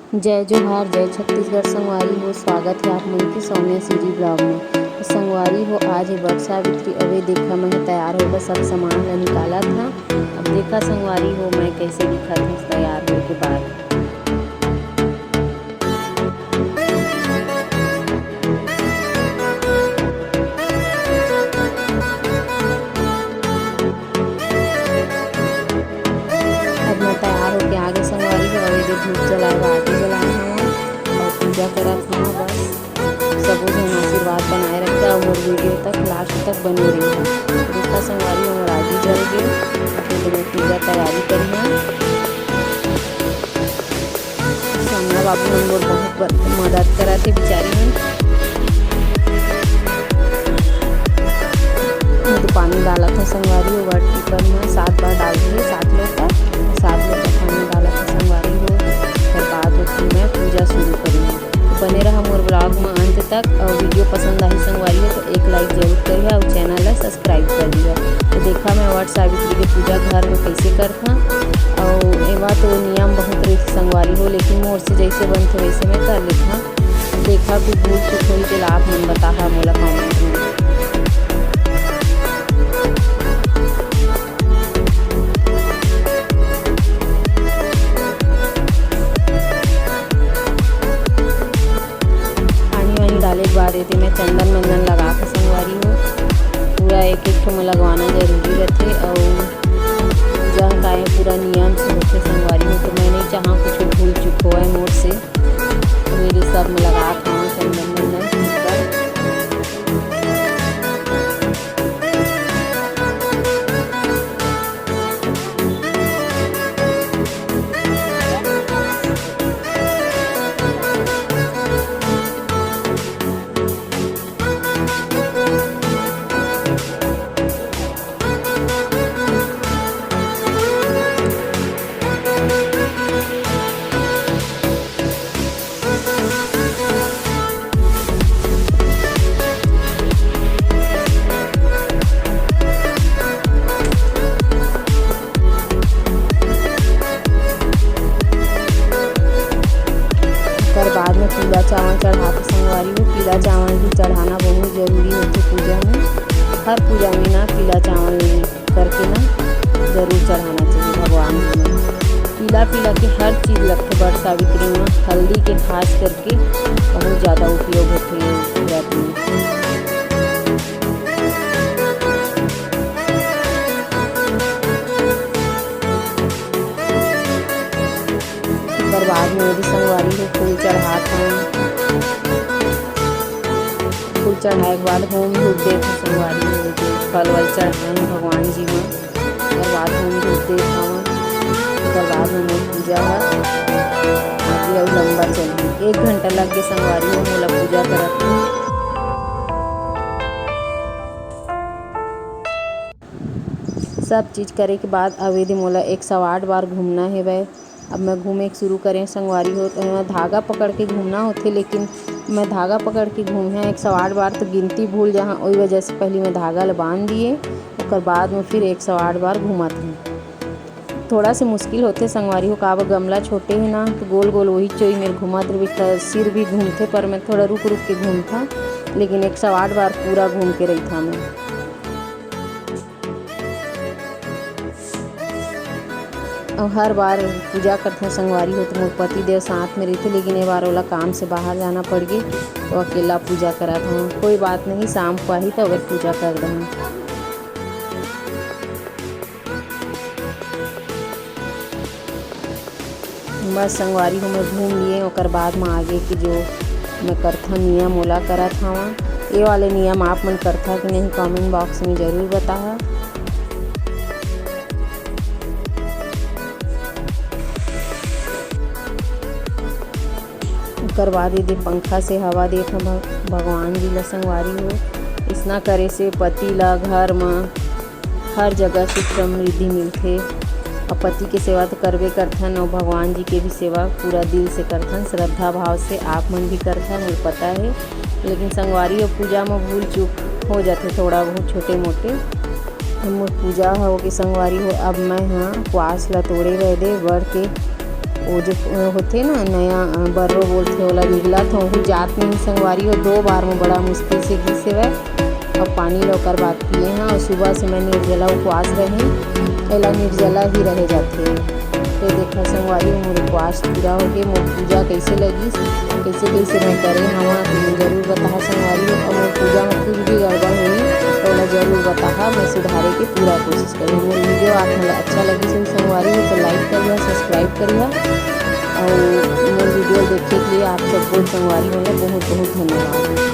जय जोहार, जय छत्तीसगढ़। संगवारी हो, स्वागत है आप मन के सौम्या सीरी ब्लॉग में। तो संगवारी हो, आज है वट सावित्री। अवे देखा मैं तैयार होकर सब सामान ला निकाला था। अब देखा संगवारी हो मैं कैसे दिखा थी तैयार होने के बाद। अब मैं तैयार होके आगे संगवारी हो, अवे जो धूप जलाए आगे जलाए हैं और पूजा करा था। बस सब जन आशीर्वाद बनाए रखा और वीडियो तक लास्ट तक बने रही है। देखा संगवारी हमार आगे जल गए, फिर मैं पूजा तैयारी करी है। सामना बाबू हम लोग बहुत मदद करा थे बेचारी हैं। तो पानी डाला था संगवारी हो, वाट टिपर में 7 बार डाल दिए, 7 लोग पानी डाला था संगवारी हो। फिर बाद में मैं पूजा शुरू करी। तो बने रहा मोर ब्लॉग में अंत तक। और वीडियो पसंद आई संगवारी हो तो एक लाइक जरूर करिए और चैनल ला सब्सक्राइब कर दिया। तो देखा मैं वट सावित्री की पूजा घर में कैसे करता। और एवा तो नियम बहुत रही संगवारी हो, लेकिन मोर से जैसे बनते वैसे मैं कर लेता। देखा कि भूल चुक हुई तो आप मन बता मोला कमेंट में। डाले के बाद ये मैं चंदन मंदन लगा के संगवारी हो पूरा एक ठो में लगवाना जरूरी रहते। और पूजा का पूरा नियम से होते संगवारी हो। तो मैं नहीं चाहा कुछ भूल चुक हो मोर से, तो मेरे सब में लगा था चंदन मंदन। बाद में पीला चावल चढ़ाते संगवारी हो। पीला चावल भी चढ़ाना बहुत ज़रूरी होती पूजा में। हर पूजा में ना पीला चावल करके ना ज़रूर चढ़ाना चाहिए भगवान में। पीला पीला के हर चीज़ लगते वट सावित्री में। हल्दी के खास करके बहुत ज़्यादा उपयोग होते हैं व्रत में। बाद में यदि संगवारी हो फूल चढ़ाते हैं। फूल चढ़ाए के बाद होम धूप देते संगवारी हो, फल वल चढ़ाए भगवान जी में। उसके बाद होम धूप देते उसके बाद में पूजा है आगे और लंबा चली 1 घंटा लग गए संगवारी हो मोला पूजा करत। सब चीज़ करे के बाद अब यदि मोला 108 बार घूमना है वह। अब मैं घूमे शुरू करें संगवारी हो। तो मैं धागा पकड़ के घूमना होते, लेकिन मैं धागा पकड़ के घूमे 108 बार तो गिनती भूल जहाँ वही वजह से पहले मैं धागा बांध दिए और बाद में फिर 108 बार घूमा था। थोड़ा से मुश्किल होते संगवारी हो, काब गमला छोटे है ना तो गोल गोल वही चोई मेरे घुमा दे, सिर भी घूमते पर मैं थोड़ा रुक रुक के घूमता, लेकिन 108 बार पूरा घूम के रही था मैं। और हर बार पूजा करते संगवारी हो तो मोर पति देव साथ में रहते, लेकिन ये बार वाला काम से बाहर जाना पड़ गई तो अकेला पूजा करा था। कोई बात नहीं, शाम को आई तो वह पूजा कर दूँ। बस संगवारी हो मैं घूम लिए और बाद में आगे की जो मैं करता नियम ओला करा था। ये वाले नियम आप मन करता कि नहीं कमेंट बॉक्स में ज़रूर बताया। उसके बाद यदि पंखा से हवा देता भगवान जी ला संगवारी हो। इसना करे से पति ला घर में हर जगह सुख समृद्धि मिलते। और पति के सेवा तो करबे करथन और भगवान जी के भी सेवा पूरा दिल से करथन, श्रद्धा भाव से। आप मन भी करथन मुझे पता है, लेकिन संगवारी और पूजा में भूल चूक हो जाते थोड़ा बहुत छोटे मोटे। हम पूजा हो कि संगवारी हो। अब मैं हाँ उपवास ला तोड़े रह दे बढ़ के वो जो होते ना नया बर्रो बोलते ओला निगलत हो जात नहीं संगवारी हो 2 बार में बड़ा मुश्किल से घिसे हुए और पानी लौकर बात पिए हैं और सुबह से मैं निर्जला उपवास रहे एला निर्जला ही रह जाते। तो देखा संगवारी मोर उपवास पूरा हो गए। मोर पूजा कैसे लगी कैसे कैसे मैं करे हवा जरूर बता संगवारी और मोर पूजा में कुछ भी गड़बड़ हुई तो ओला जरूर बता मैं सुधारे के पूरा कोशिश करूँ। मोर वीडियो आप मोला अच्छा लगी संगवारी हो तो लाइक करिए सब्सक्राइब करिए और मोर वीडियो देखे के लिए आप सबको संगवारी होला बहुत बहुत धन्यवाद।